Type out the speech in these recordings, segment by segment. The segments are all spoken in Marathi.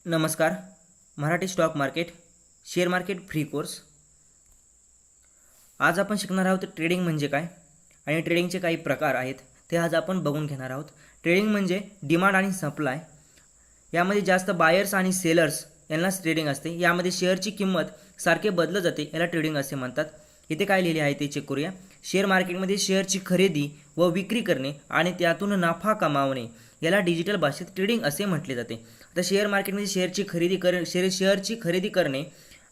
नमस्कार. Marathi stock market share market free course. आज आपण शिकणार आहोत ट्रेडिंग म्हणजे काय आणि ट्रेडिंगचे काही प्रकार आहेत ते आज आपण बघून घेणार आहोत. ट्रेडिंग म्हणजे डिमांड आणि सप्लाय, यामध्ये जास्त बायर्स आणि सेलर्स यांनाच ट्रेडिंग असते. यामध्ये शेअरची किंमत सारखे बदलत जाते, याला ट्रेडिंग असे म्हणतात. इथे काय लिहिले आहे ते चेक करूया. शेअर मार्केटमध्ये शेअरची खरेदी व विक्री करणे आणि त्यातून नफा कमावणे याला डिजिटल भाषेत ट्रेडिंग असे म्हटले जाते. आता शेअर मार्केटमध्ये शेअरची खरेदी करणे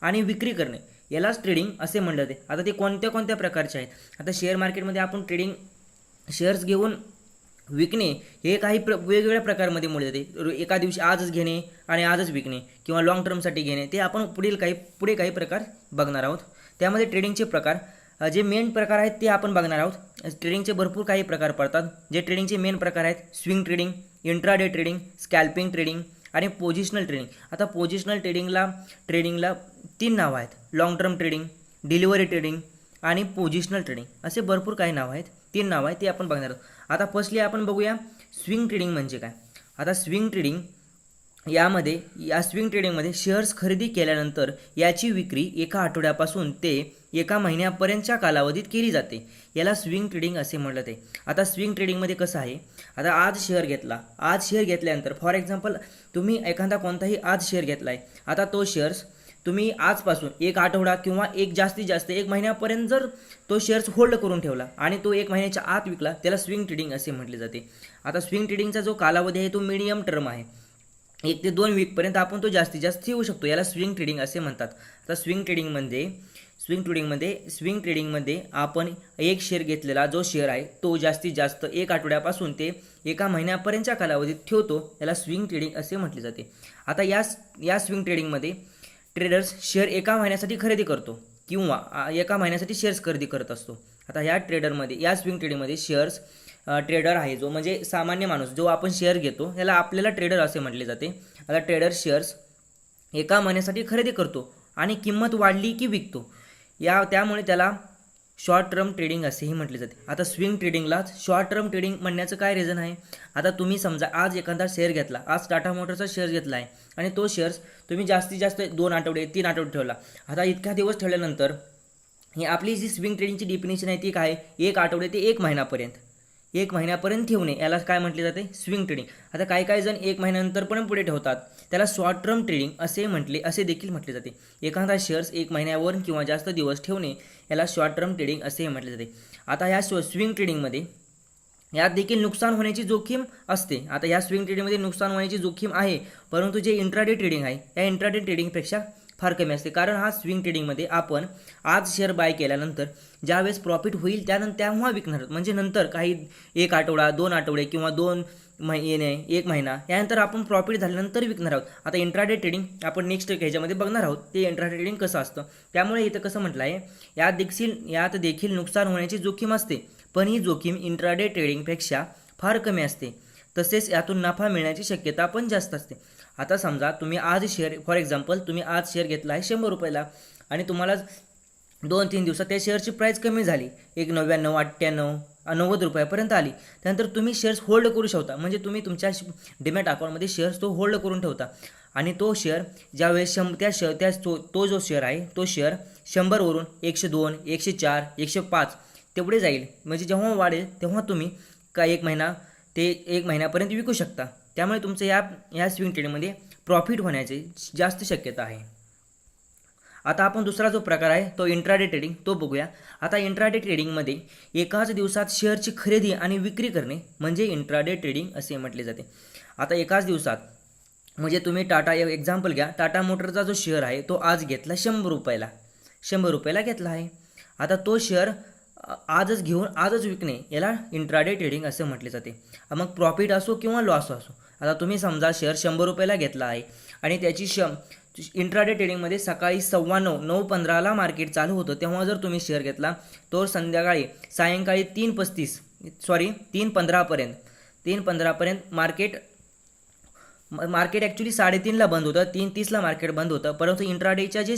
आणि विक्री करणे यालाच ट्रेडिंग असे म्हटले जाते. आता ते कोणत्या कोणत्या प्रकारचे आहेत? आता शेअर मार्केटमध्ये आपण ट्रेडिंग शेअर्स घेऊन विकणे हे काही वेगवेगळ्या प्रकारमध्ये मोडले जाते. एका दिवशी आजच घेणे आणि आजच विकणे किंवा लॉंग टर्मसाठी घेणे, ते आपण पुढे काही प्रकार बघणार आहोत. त्यामध्ये ट्रेडिंगचे प्रकार जे मेन प्रकार आहेत ते आपण बघणार आहोत. ट्रेडिंगचे भरपूर काही प्रकार पडतात. जे ट्रेडिंगचे मेन प्रकार आहेत: swing trading, intraday trading, scalping trading आणि पोझिशनल ट्रेडिंग. आता पोझिशनल ट्रेडिंगला 3 नावं आहेत: long term trading, delivery trading आणि पोझिशनल ट्रेडिंग. असे भरपूर काही नावं आहेत, 3 नावं आहेत, ते आपण बघणार आहोत. आता फर्स्टली आपण बघूया स्विंग ट्रेडिंग म्हणजे काय. आता स्विंग ट्रेडिंग या स्विंग ट्रेडिंगमध्ये शेअर्स खरेदी केल्यानंतर याची विक्री एका आठवड्यापासून ते एका महिन्यापर्यंतच्या कालावधीत केली जाते, याला स्विंग ट्रेडिंग असे म्हटलं जाते. आता स्विंग ट्रेडिंगमध्ये कसं आहे, आता आज शेअर घेतल्यानंतर फॉर एक्झाम्पल तुम्ही एखादा कोणताही आज शेअर घेतला आहे. आता तो शेअर्स तुम्ही आजपासून एक आठवडा किंवा जास्तीत जास्त 1 महिन्यापर्यंत जर तो शेअर्स होल्ड करून ठेवला आणि तो 1 महिन्याच्या आत विकला, त्याला स्विंग ट्रेडिंग असे म्हटले जाते. आता स्विंग ट्रेडिंगचा जो कालावधी आहे तो मीडियम टर्म आहे. 1 ते 2 वीकपर्यंत आपण तो जास्तीत जास्त ठेवू शकतो, याला स्विंग ट्रेडिंग असे म्हणतात. आता स्विंग ट्रेडिंगमध्ये आपण एक शेअर घेतलेला जो शेअर आहे तो जास्तीत जास्त 1 आठवड्यापासून ते एका महिन्यापर्यंतच्या कालावधीत ठेवतो, याला स्विंग ट्रेडिंग असे म्हटले जाते. आता या स्विंग ट्रेडिंगमध्ये ट्रेडर्स शेअर एका महिन्यासाठी खरेदी करतो किंवा एका महिन्यासाठी शेअर्स खरेदी करत असतो. आता या स्विंग ट्रेडिंगमध्ये शेअर्स ट्रेडर आहे जो म्हणजे सामान्य माणूस जो आपण शेअर घेतो याला आपल्याला ट्रेडर असे म्हटले जाते. आता ट्रेडर शेअर्स एका महिन्यासाठी खरेदी करतो आणि किंमत वाढली की विकतो, त्यामुळे त्याला शॉर्ट टर्म ट्रेडिंग असेही म्हटले जाते. आता स्विंग ट्रेडिंगलाच शॉर्ट टर्म ट्रेडिंग म्हणण्याचं काय रिझन आहे? आता तुम्ही समजा आज एखादा शेअर घेतला, आज टाटा मोटरचा शेअर घेतला आहे आणि तो शेअर्स तुम्ही जास्तीत जास्त 2 आठवडे 3 आठवडे ठेवला. आता इतक्या दिवस ठेवल्यानंतर ही आपली जी स्विंग ट्रेडिंगची डेफिनेशन आहे ती काय? 1 आठवडे ते 1 महिन्यापर्यंत ठेवणे, याला काय म्हटले जाते? Swing trading. आता काही जण 1 महिन्यानंतर पण पुढे ठेवतात, त्याला शॉर्ट टर्म ट्रेडिंग असे देखील म्हटले जाते. एखादा शेअर्स 1 महिन्यावर किंवा जास्त दिवस ठेवणे याला शॉर्ट टर्म ट्रेडिंग असे म्हटले जाते. आता या स्विंग ट्रेडिंगमध्ये यात देखील नुकसान होण्याची जोखीम असते. आता या स्विंग ट्रेडिंगमध्ये नुकसान होण्याची जोखीम आहे, परंतु जे इंट्राडे ट्रेडिंग आहे या इंट्राडे ट्रेडिंगपेक्षा फार कमी असते. कारण हा स्विंग ट्रेडिंगमध्ये आपण आज शेअर बाय केल्यानंतर ज्यावेळेस प्रॉफिट होईल तेव्हा विकणार, म्हणजे नंतर काही 1 आठवडा 2 आठवडे किंवा 2 महिने 1 महिना यानंतर आपण प्रॉफिट झाल्यानंतर विकणार आहोत. आता इंट्राडे ट्रेडिंग आपण नेक्स्ट ह्याच्यामध्ये बघणार आहोत ते इंट्राडे ट्रेडिंग कसं असतं. त्यामुळे इथं कसं म्हटलं आहे, यात देखील नुकसान होण्याची जोखीम असते, पण ही जोखीम इंट्राडे ट्रेडिंगपेक्षा फार कमी असते. तसेच यातून नफा मिळण्याची शक्यता पण जास्त असते. आता समजा तुम्ही आज शेअर फॉर एक्झाम्पल तुम्ही आज शेअर घेतला आहे 100 रुपयाला आणि तुम्हाला 2-3 दिवसात त्या शेअरची प्राईस कमी झाली, 1,99, 98, 90 रुपयापर्यंत आली. त्यानंतर तुम्ही शेअर्स होल्ड करू शकता, म्हणजे तुम्ही तुमच्या डिमॅट अकाउंटमध्ये शेअर्स तो होल्ड करून ठेवता आणि तो शेअर ज्यावेळेस तो जो शेअर आहे तो शेअर 100 वरून 102, 104, 105 तेवढे जाईल. म्हणजे जेव्हा वाढेल तेव्हा तुम्ही 1 महिना ते 1 महिन्यापर्यंत विकू शकता. त्यामुळे तुमचं या स्विंग ट्रेडिंगमध्ये प्रॉफिट होण्याची जास्त शक्यता आहे. आता आपण दुसरा जो प्रकार आहे तो इंट्राडे ट्रेडिंग तो बघूया. आता इंट्राडे ट्रेडिंगमध्ये एकाच दिवसात शेअरची खरेदी आणि विक्री करणे म्हणजे इंट्राडे ट्रेडिंग असे म्हटले जाते. आता एकाच दिवसात म्हणजे तुम्ही एक्झाम्पल घ्या, टाटा मोटरचा जो शेअर आहे तो आज घेतला 100 रुपयाला घेतला आहे. आता तो शेअर आजच घेऊन आजच विकणे याला इंट्राडे ट्रेडिंग असे म्हटले जाते. मग प्रॉफिट असो किंवा लॉस असो, आता तुम्ही समजा शेअर 100 रुपयाला घेतला आहे आणि त्याची इंट्राडे ट्रेडिंगमध्ये सकाळी 9:15ला मार्केट चालू होतं, तेव्हा जर तुम्ही शेअर घेतला तो सायंकाळी 3:15पर्यंत मार्केट मार्केट ॲक्च्युली 3:30ला बंद होतं, 3:30ला मार्केट बंद होतं, परंतु इंट्राडेच्या जे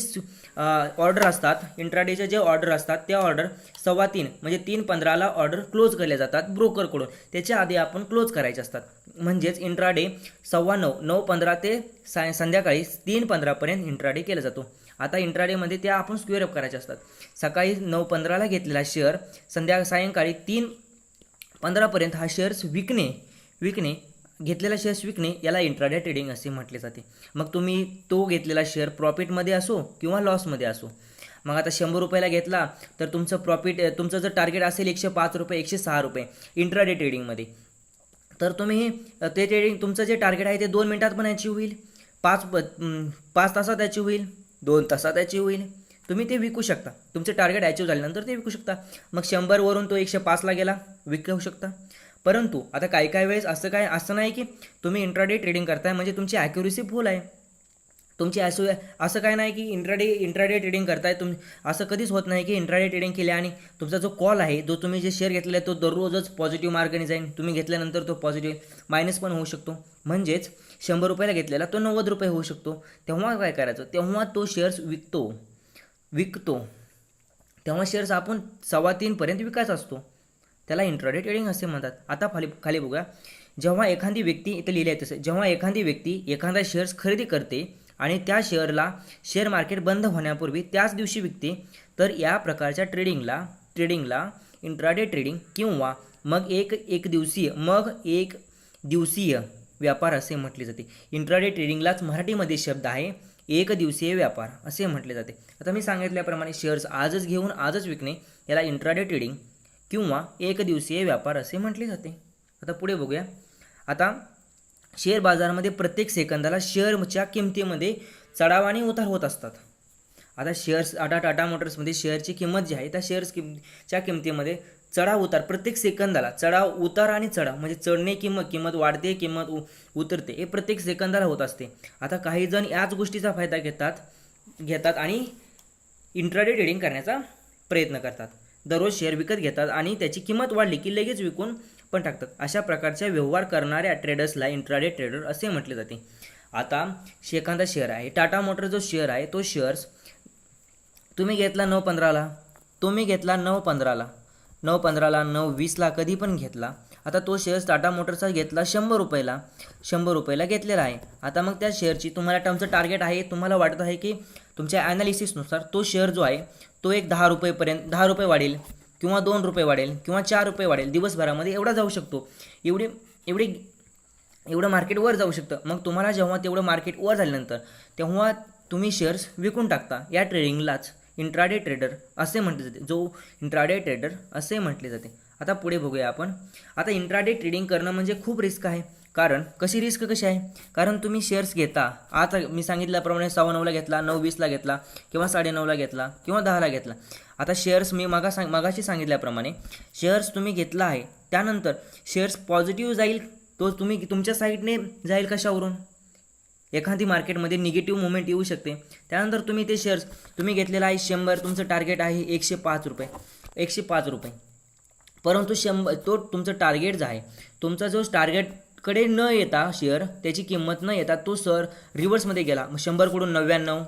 ऑर्डर असतात, इंट्राडेच्या जे ऑर्डर असतात त्या ऑर्डर 3:15 म्हणजे 3:15ला ऑर्डर क्लोज केल्या जातात ब्रोकरकडून. त्याच्या आधी आपण क्लोज करायचे असतात. म्हणजेच इंट्राडे 9:15 9:15 ते संध्याकाळी 3:15पर्यंत इंट्राडे केला जातो. आता इंट्राडेमध्ये त्या आपण स्क्वेअर अप करायचे असतात. सकाळी 9:15ला घेतलेला शेअर सायंकाळी 3:15पर्यंत हा शेअर्स विकणे घेतलेला शेअर्स विकणे याला इंट्राडे ट्रेडिंग असे म्हटले जाते. मग तुम्ही तो घेतलेला शेअर प्रॉफिटमध्ये असो किंवा लॉसमध्ये असो. मग आता 100 रुपयाला घेतला तर तुमचं प्रॉफिट, तुमचं जर टार्गेट असेल 105 रुपये 106 रुपये इंट्राडे ट्रेडिंगमध्ये, तर तुम्ही ते ट्रेडिंग तुमचं जे टार्गेट आहे ते 2 मिनिटात पण अचीव होईल, 5 तासात अचीव होईल, 2 तासात अचीव होईल. तुम्ही ते विकू शकता. तुमचे टार्गेट अचीव झाल्यानंतर ते विकू शकता. मग 100 वरून तो 105ला गेला, विकू शकता. परंतु आता काही वेळेस असं नाही की तुम्ही इंट्राडे ट्रेडिंग करताय म्हणजे तुमची ॲक्युरेसी फुल आहे. तुमची असं काय नाही की इंट्राडे ट्रेडिंग करताय असं कधीच होत नाही की इंट्राडे ट्रेडिंग केली आणि तुमचा जो कॉल आहे, जो तुम्ही जे शेअर घेतलेला आहे तो दररोजच पॉझिटिव्ह मार्गाने जाईल. तुम्ही घेतल्यानंतर तो पॉझिटिव्ह मायनस पण होऊ शकतो. म्हणजेच 100 रुपयाला घेतलेला तो 90 रुपये होऊ शकतो. तेव्हा काय करायचं, तेव्हा तो शेअर्स विकतो तेव्हा शेअर्स आपण 3:15पर्यंत विकायचा असतो. त्याला इंट्राडे ट्रेडिंग असे म्हणतात. आता खाली बघूया. जेव्हा एखादी व्यक्ती, इथे लिहिले आहे तसं, जेव्हा एखादी व्यक्ती एखादा शेअर्स खरेदी करते आणि त्या शेअर मार्केट बंद होण्यापूर्वी त्याच दिवशी विकते, तर या प्रकारच्या ट्रेडिंगला इंट्राडे ट्रेडिंग किंवा मग एक दिवसीय व्यापार असे म्हटले जाते. इंट्राडे ट्रेडिंगलाच मराठीमध्ये शब्द आहे एक दिवसीय व्यापार असे म्हटले जाते. आता मी सांगितल्याप्रमाणे शेअर्स आजच घेऊन आजच विकणे याला इंट्राडे ट्रेडिंग किंवा एक दिवसीय व्यापार असे म्हटले जाते. आता पुढे बघूया. आता शेअर बाजारामध्ये प्रत्येक सेकंदाला शेअरच्या किमतीमध्ये चढाव आणि उतार होत असतात. आता टाटा मोटर्समध्ये शेअरची किंमत जी आहे त्या शेअर्सच्या किमतीमध्ये चढाव उतार प्रत्येक सेकंदाला, चढाव उतार आणि चढाव म्हणजे चढणे किंमत वाढते, किंमत उतरते, हे प्रत्येक सेकंदाला होत असते. आता काही जण याच गोष्टीचा फायदा घेतात आणि इंट्राडे ट्रेडिंग करण्याचा प्रयत्न करतात. दररोज शेअर विकत घेतात आणि त्याची किंमत वाढली की लगेच विकून पण टाकतात. अशा प्रकारच्या व्यवहार करणाऱ्या ट्रेडर्सला इंट्राडे ट्रेडर असे म्हटले जाते. आता एखादा शेअर आहे, टाटा मोटर जो शेअर आहे तो शेअर्स तुम्ही घेतला 9:15ला, 9:15ला 9:20ला कधी पण घेतला. आता तो शेअर्स टाटा मोटरचा घेतला 100 रुपयाला घेतलेला आहे. आता मग त्या शेअरची तुम्हाला टर्मचं टार्गेट आहे, तुम्हाला वाटत आहे की तुमच्या ॲनालिसिसनुसार तो शेअर जो आहे तो एक 10 रुपये वाढेल किंवा 2 रुपये वाढेल किंवा 4 रुपये वाढेल, दिवसभरामध्ये एवढा जाऊ शकतो, एवढं मार्केट वर जाऊ शकतं. मग तुम्हाला जेव्हा तेवढं मार्केट वर झाल्यानंतर तेव्हा तुम्ही शेअर्स विकून टाकता. या ट्रेडिंगलाच इंट्राडे ट्रेडर असे म्हटले जाते. आता पुढे बघूया आपण. आता इंट्राडे ट्रेडिंग करणं म्हणजे खूप रिस्क आहे. कारण कशी आहे, कारण तुम्ही शेअर्स घेता. आता मी सांगितल्याप्रमाणे 9:15ला घेतला, 9:20ला घेतला किंवा 9:30ला घेतला किंवा 10ला घेतला. आता शेअर्स मी मागाशी सांगितल्याप्रमाणे शेअर्स तुम्ही घेतला आहे, त्यानंतर शेअर्स पॉझिटिव्ह जाईल, तो तुम्ही तुमच्या साईडने जाईल कशावरून, एखादी मार्केटमध्ये निगेटिव्ह मुवमेंट येऊ शकते. त्यानंतर तुम्ही ते शेअर्स तुम्ही घेतलेला आहे 100, तुमचं टार्गेट आहे 105 रुपये, परंतु 100 तो तुमचं टार्गेट जो आहे, तुमचा जो टार्गेटकडे न येता शेअर त्याची किंमत न येता तो रिव्हर्समध्ये गेला. मग 100 कडून 99,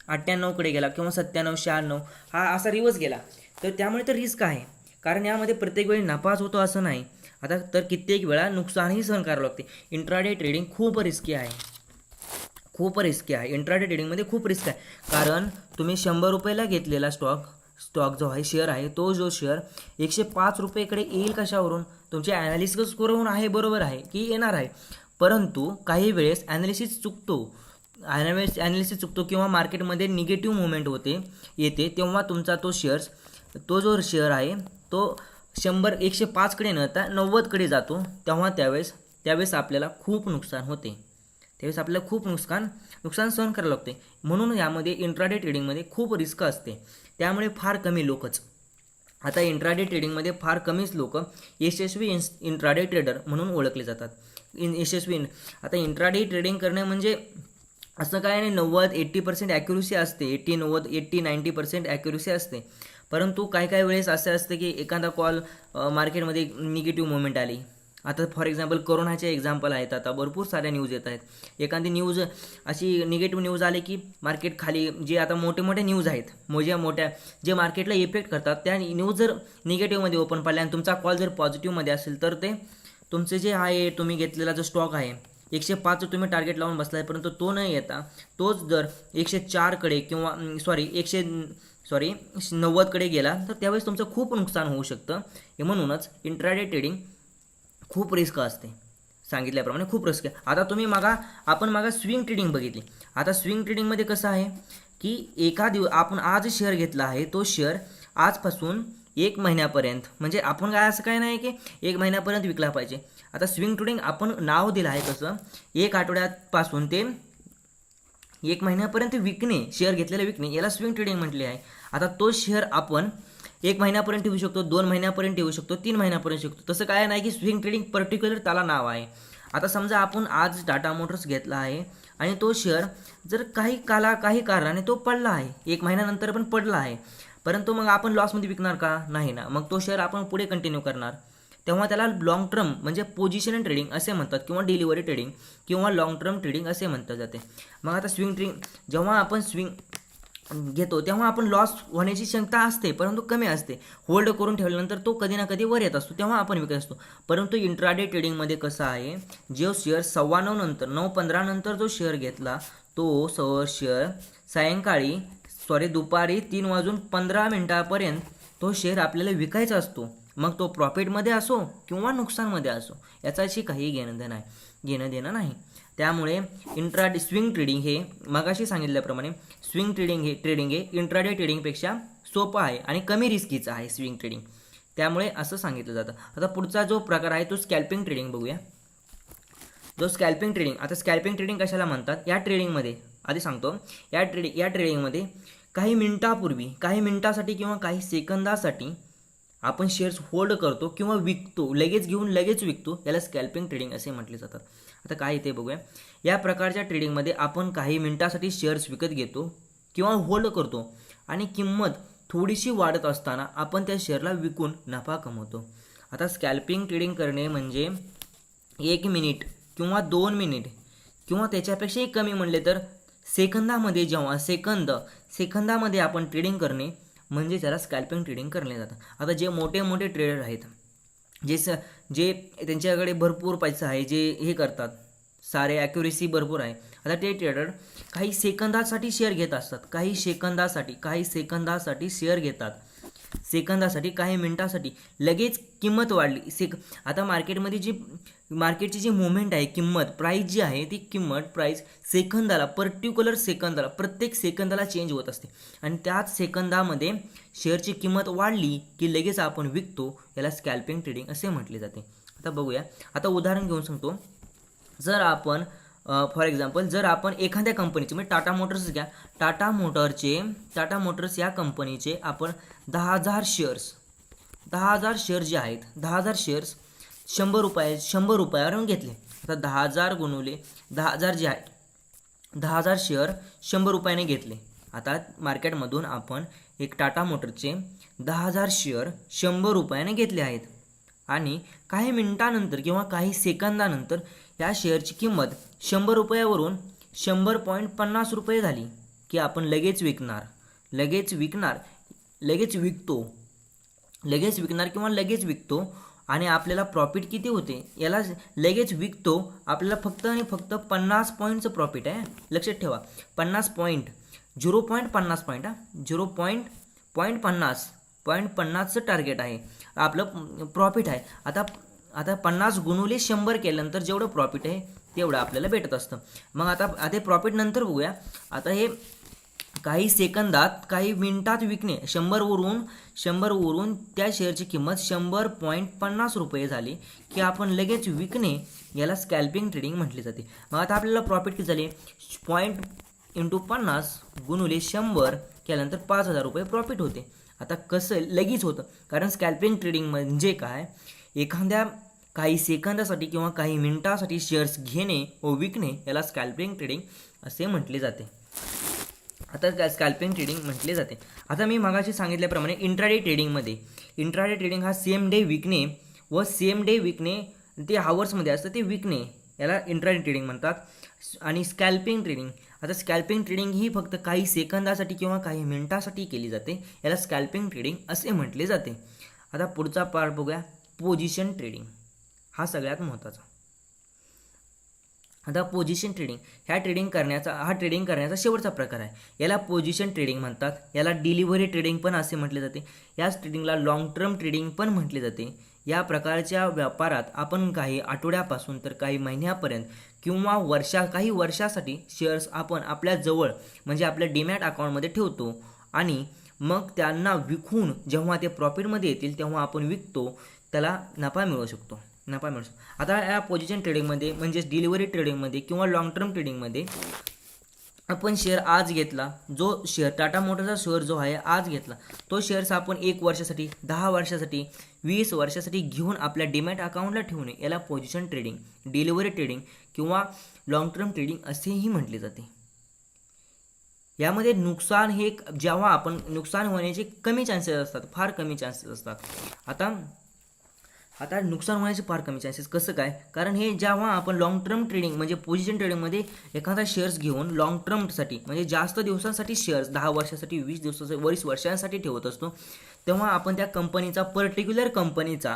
98 कडे गेला किंवा 97, 96 हा असा रिव्हर्स गेला, तर त्यामुळे तर रिस्क आहे. कारण यामध्ये प्रत्येक वेळी नफाच होतो असं नाही. आता तर कित्येक वेळा नुकसानही सहन करावं लागते. इंट्राडे ट्रेडिंग खूप रिस्की आहे. इंट्राडे ट्रेडिंगमध्ये खूप रिस्क आहे. कारण तुम्ही 100 रुपयाला घेतलेला स्टॉक जो आहे, शेअर आहे, तो जो शेअर 105 रुपयेकडे येईल कशावरून, तुमचे ॲनालिसिस करून आहे, बरोबर आहे की येणार आहे. परंतु काही वेळेस ॲनालिसिस चुकतो किंवा मार्केटमध्ये निगेटिव्ह मुवमेंट येते, तेव्हा तुमचा तो जो शेअर आहे तो 105 कडे न येता 90 कडे जातो. त्यावेळेस आपल्याला खूप नुकसान होते. नुकसान सहन करावं लागते. म्हणून यामध्ये इंट्राडे ट्रेडिंगमध्ये खूप रिस्क असते. त्यामुळे फार कमी लोकच, आता इंट्राडे ट्रेडिंगमध्ये फार कमीच लोक यशस्वी इंट्राडे ट्रेडर म्हणून ओळखले जातात. आता इंट्राडे ट्रेडिंग करणे म्हणजे असं काय नाही, 90-80% ॲक्युरेसी असते, 80-90% ॲक्युरेसी असते. परंतु काही वेळेस असं असतं की एखादा कॉल मार्केटमध्ये निगेटिव्ह मुवमेंट आली आता फॉर एक्झाम्पल कोरोनाचे एक्झाम्पल आहेत, आता भरपूर साऱ्या न्यूज येत आहेत. एखादी न्यूज अशी निगेटिव्ह न्यूज आली की मार्केट खाली, जे आता मोठे मोठे न्यूज आहेत, मोठ्या जे मार्केटला इफेक्ट करतात, त्या न्यूज जर निगेटिव्हमध्ये ओपन पडल्या आणि तुमचा कॉल जर पॉझिटिव्हमध्ये असेल तर ते तुमचे जे आहे, तुम्ही घेतलेला जो स्टॉक आहे 105 तुम्ही टार्गेट लावून बसलाय, परंतु तो न येता तोच जर 104 कडे किंवा 90 कडे गेला तर त्यावेळेस तुमचं खूप नुकसान होऊ शकतं. हे म्हणूनच इंट्राडे ट्रेडिंग खूप रिस्क असते, सांगितल्याप्रमाणे खूप रिस्क आहे. आता तुम्ही आपण मागा स्विंग ट्रेडिंग बघितली. आता स्विंग ट्रेडिंगमध्ये कसं आहे की आपण आज शेअर घेतला आहे, तो शेअर आजपासून 1 महिन्यापर्यंत, म्हणजे आपण काय असं काय नाही की 1 महिन्यापर्यंत विकला पाहिजे. आता स्विंग ट्रेडिंग आपण नाव दिलं आहे कसं, 1 आठवड्यापासून ते 1 महिन्यापर्यंत विकणे, शेअर घेतलेले विकणे, याला स्विंग ट्रेडिंग म्हटले आहे. आता तो शेअर आपण 1 महिन्यापर्यंत ठेवू शकतो, 2 महिन्यापर्यंत ठेवू शकतो, 3 महिन्यापर्यंत शकतो. तसं काय नाही की स्विंग ट्रेडिंग पर्टिक्युलर त्याला नाव आहे. आता समजा आपण आज टाटा मोटर्स घेतला आहे आणि तो शेअर जर काही कारणाने तो पडला आहे, 1 महिन्यानंतर पण पडला आहे, परंतु मग आपण लॉसमध्ये विकणार का? नाही ना. मग तो शेअर आपण पुढे कंटिन्यू करणार. तेव्हा त्याला लॉंग टर्म म्हणजे पोझिशन ट्रेडिंग असे म्हणतात, किंवा डिलिव्हरी ट्रेडिंग किंवा लॉंग टर्म ट्रेडिंग असे म्हणतात जाते. मग आता स्विंग ट्रेडिंग जेव्हा आपण स्विंग घेतो तेव्हा आपण लॉस होण्याची शक्यता असते, परंतु कमी असते. होल्ड करून ठेवल्यानंतर तो कधी ना कधी वर येत असतो, तेव्हा आपण विकत असतो. परंतु इंट्राडे ट्रेडिंगमध्ये कसं आहे, जो शेअर 9:15 नंतर 9:15 नंतर जो शेअर घेतला तो शेअर दुपारी 3:15 तो शेअर आपल्याला विकायचा असतो. मग तो प्रॉफिटमध्ये असो किंवा नुकसानमध्ये असो, याच्याशी काही घेणं देणं नाही. त्यामुळे स्विंग ट्रेडिंग हे मगाशी सांगितल्याप्रमाणे स्विंग ट्रेडिंग हे इंट्राडे ट्रेडिंगपेक्षा सोपं आहे आणि कमी रिस्कीचं आहे स्विंग ट्रेडिंग. त्यामुळे असं सांगितलं जातं. आता पुढचा जो प्रकार आहे तो स्कॅल्पिंग ट्रेडिंग बघूया. जो स्कॅल्पिंग ट्रेडिंग, आता स्कॅल्पिंग ट्रेडिंग कशाला म्हणतात, या ट्रेडिंगमध्ये आधी सांगतो, या ट्रेडिंगमध्ये काही मिनिटासाठी किंवा काही सेकंदासाठी आपण शेअर्स होल्ड करतो किंवा विकतो, लगेच घेऊन लगेच विकतो, याला स्कॅल्पिंग ट्रेडिंग असे म्हटले जातात. आता काय ते बघूया. या प्रकारच्या ट्रेडिंगमध्ये आपण काही मिनिटासाठी शेअर्स विकत घेतो किंवा होल्ड करतो आणि किंमत थोडीशी वाढत असताना आपण त्या शेअरला विकून नफा कमवतो. आता स्कॅल्पिंग ट्रेडिंग करणे म्हणजे 1 मिनिट किंवा 2 मिनिट किंवा त्याच्यापेक्षाही कमी म्हणले तर सेकंदामध्ये आपण ट्रेडिंग करणे म्हणजे त्याला स्कॅल्पिंग ट्रेडिंग करले जातं. आता जे मोठे मोठे ट्रेडर आहेत, जे त्यांच्याकडे भरपूर पैसा आहे, जे हे करतात, सारे ॲक्युरेसी भरपूर आहे, आता ते ट्रेडर काही सेकंदासाठी शेअर घेत असतात, काही सेकंदासाठी शेअर घेतात, काही मिनिटासाठी लगेच किंमत वाढली. आता मार्केटची जी मुवमेंट आहे, प्राईस जी आहे ती प्राईस प्रत्येक सेकंदाला चेंज होत असते आणि त्याच सेकंदामध्ये शेअरची किंमत वाढली की लगेच आपण विकतो, याला स्कॅल्पिंग ट्रेडिंग असे म्हटले जाते. आता बघूया. आता उदाहरण घेऊन सांगतो. जर आपण फॉर एक्झाम्पल जर आपण एखाद्या कंपनीचे म्हणजे टाटा मोटर्स घ्या, टाटा मोटर्स या कंपनीचे आपण 10,000 शेअर्स जे आहेत, 10,000 शेअर्स 100 रुपयावरून घेतले. आता 10,000 गुणुले 10,000 जे आहेत, 10,000 शेअर 100 रुपयाने घेतले. आता मार्केटमधून आपण एक टाटा मोटरचे 10,000 शेअर 100 रुपयाने घेतले आहेत आणि काही मिनिटानंतर किंवा काही सेकंदानंतर या शेअरची किंमत 100 रुपयावरून 100.50 रुपये झाली की आपण लगेच विकतो आणि आपल्याला प्रॉफिट किती होते, याला लगेच विकतो, आपल्याला फक्त आणि फक्त 50 पॉईंटचं प्रॉफिट आहे. लक्षात ठेवा, 50 पॉईंट, 0.50 पॉईंट, 0.50चं टार्गेट आहे, आपलं प्रॉफिट आहे. आता 50 गुणुले 100 केल्यानंतर जेवढं प्रॉफिट आहे तेवढं आपल्याला भेटत असतं. मग आता प्रॉफिट नंतर बघूया. आता हे काही सेकंदात, काही मिनिटात विकणे, 100 वरून त्या शेअरची किंमत 100.50 रुपये झाली की आपण लगेच विकणे, याला स्कॅल्पिंग ट्रेडिंग म्हटले जाते. मग आता आपल्याला प्रॉफिट किती झाले, 0.50 गुणुले 100 केल्यानंतर 5,000 रुपये प्रॉफिट होते. आता कसं लगेच होतं, कारण स्कॅल्पिंग ट्रेडिंग म्हणजे काय, काही सेकंदासाठी किंवा काही मिनिटासाठी शेअर्स घेणे व विकणे, याला स्कॅल्पिंग ट्रेडिंग असे म्हटले जाते. आता मी मगाशी सांगितल्याप्रमाणे इंट्राडे ट्रेडिंग हा सेम डे विकणे ते हावर्समध्ये असतं ते विकणे, याला इंट्राडे ट्रेडिंग म्हणतात. आणि स्कॅल्पिंग ट्रेडिंग, आता स्कॅल्पिंग ट्रेडिंग ही फक्त काही सेकंदासाठी किंवा काही मिनिटासाठी केली जाते, याला स्कॅल्पिंग ट्रेडिंग असे म्हटले जाते. आता पुढचा पार्ट बघूया, पोझिशन ट्रेडिंग, हा सगळ्यात महत्त्वाचा. आता पोझिशन ट्रेडिंग हा ट्रेडिंग करण्याचा शेवटचा प्रकार आहे. याला पोझिशन ट्रेडिंग म्हणतात. याला डिलिव्हरी ट्रेडिंग पण असे म्हटले जाते. याच ट्रेडिंगला लॉंग टर्म ट्रेडिंग पण म्हटले जाते. या प्रकारच्या व्यापारात आपण काही आठवड्यापासून तर काही महिन्यापर्यंत किंवा काही वर्षासाठी शेअर्स आपण आपल्या जवळ म्हणजे आपल्या डीमॅट अकाउंटमध्ये ठेवतो आणि मग त्यांना विकून जेव्हा ते प्रॉफिटमध्ये येतील तेव्हा आपण विकतो, त्याला नफा मिळू शकतो. आता या पोझिशन ट्रेडिंगमध्ये म्हणजेच डिलिव्हरी ट्रेडिंगमध्ये किंवा लॉंग टर्म ट्रेडिंगमध्ये आपण शेअर आज घेतला, जो शेअर टाटा मोटरचा शेअर जो आहे आज घेतला, तो शेअर्स आपण 1 वर्षासाठी, 10 वर्षासाठी, 20 वर्षासाठी घेऊन आपल्या डीमॅट अकाउंटला ठेवणे, याला पोझिशन ट्रेडिंग, डिलिव्हरी ट्रेडिंग किंवा लॉंग टर्म ट्रेडिंग असेही म्हटले जाते. यामध्ये नुकसान हे जेव्हा आपण नुकसान होण्याचे कमी चान्सेस असतात, फार कमी चान्सेस असतात. आता नुकसान होण्याचे फार कमी चान्सेस कसं काय, कारण हे जेव्हा आपण लॉंग टर्म ट्रेडिंग म्हणजे पोझिशन ट्रेडिंगमध्ये एखादा शेअर्स घेऊन लॉंग टर्मसाठी म्हणजे जास्त दिवसांसाठी शेअर्स 10 वर्षासाठी, 20 दिवसासाठी, 20 वर्षांसाठी ठेवत असतो, तेव्हा आपण त्या कंपनीचा पर्टिक्युलर कंपनीचा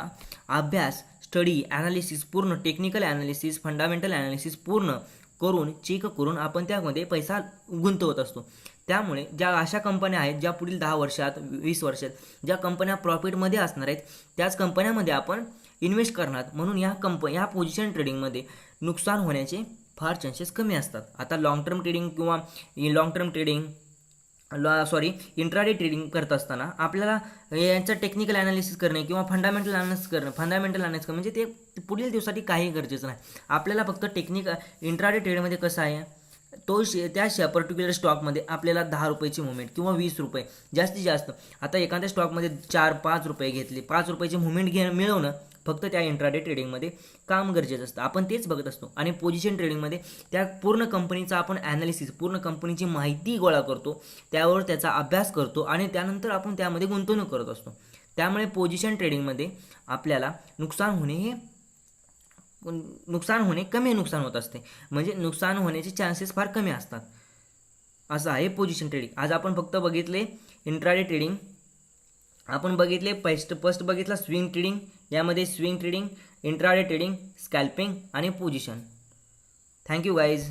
अभ्यास, स्टडी, ॲनालिसिस, पूर्ण टेक्निकल ॲनालिसिस, फंडामेंटल ॲनालिसिस पूर्ण करून चेक करून आपण त्यामध्ये पैसा गुंतवत असतो. त्यामुळे ज्या अशा कंपन्या आहेत ज्या पुढील 10 वर्षात, 20 वर्षात ज्या कंपन्या प्रॉफिटमध्ये असणार आहेत त्याच कंपन्यामध्ये आपण इन्व्हेस्ट करणार, म्हणून या पोझिशन ट्रेडिंगमध्ये नुकसान होण्याचे फार चान्सेस कमी असतात. आता लॉंग टर्म ट्रेडिंग किंवा इंट्राडे ट्रेडिंग करत असताना आपल्याला यांचं टेक्निकल ॲनालिसिस करणे किंवा फंडामेंटल ॲनालिसिस म्हणजे ते पुढील दिवसासाठी काही गरजेचं नाही. आपल्याला फक्त इंट्राडे ट्रेडमध्ये कसं आहे, त्या पर्टिक्युलर स्टॉकमध्ये आपल्याला 10 रुपयाची मुवमेंट किंवा 20 रुपये जास्तीत जास्त, आता एखाद्या स्टॉकमध्ये 4-5 रुपये घेतले, 5 रुपयाची मुवमेंट मिळवणं फक्त त्या इंट्राडे ट्रेडिंगमध्ये काम गरजेचं असतं. आपण तेच बघत असतो. आणि पोझिशन ट्रेडिंगमध्ये त्या पूर्ण कंपनीचा आपण ॲनालिसिस, पूर्ण कंपनीची माहिती गोळा करतो, त्यावर त्याचा अभ्यास करतो आणि त्यानंतर आपण त्यामध्ये गुंतवणूक करत असतो. त्यामुळे पोझिशन ट्रेडिंगमध्ये आपल्याला नुकसान होणे कमी नुकसान होत असते, म्हणजे नुकसान होण्याचे चान्सेस फार कमी असतात. असं आहे पोझिशन ट्रेडिंग. आज आपण फक्त बघितले इंट्राडे ट्रेडिंग, आपण बघितले फर्स्ट बघितला स्विंग ट्रेडिंग, यामध्ये swing trading, intraday trading, scalping आणि पोझिशन. Thank you guys.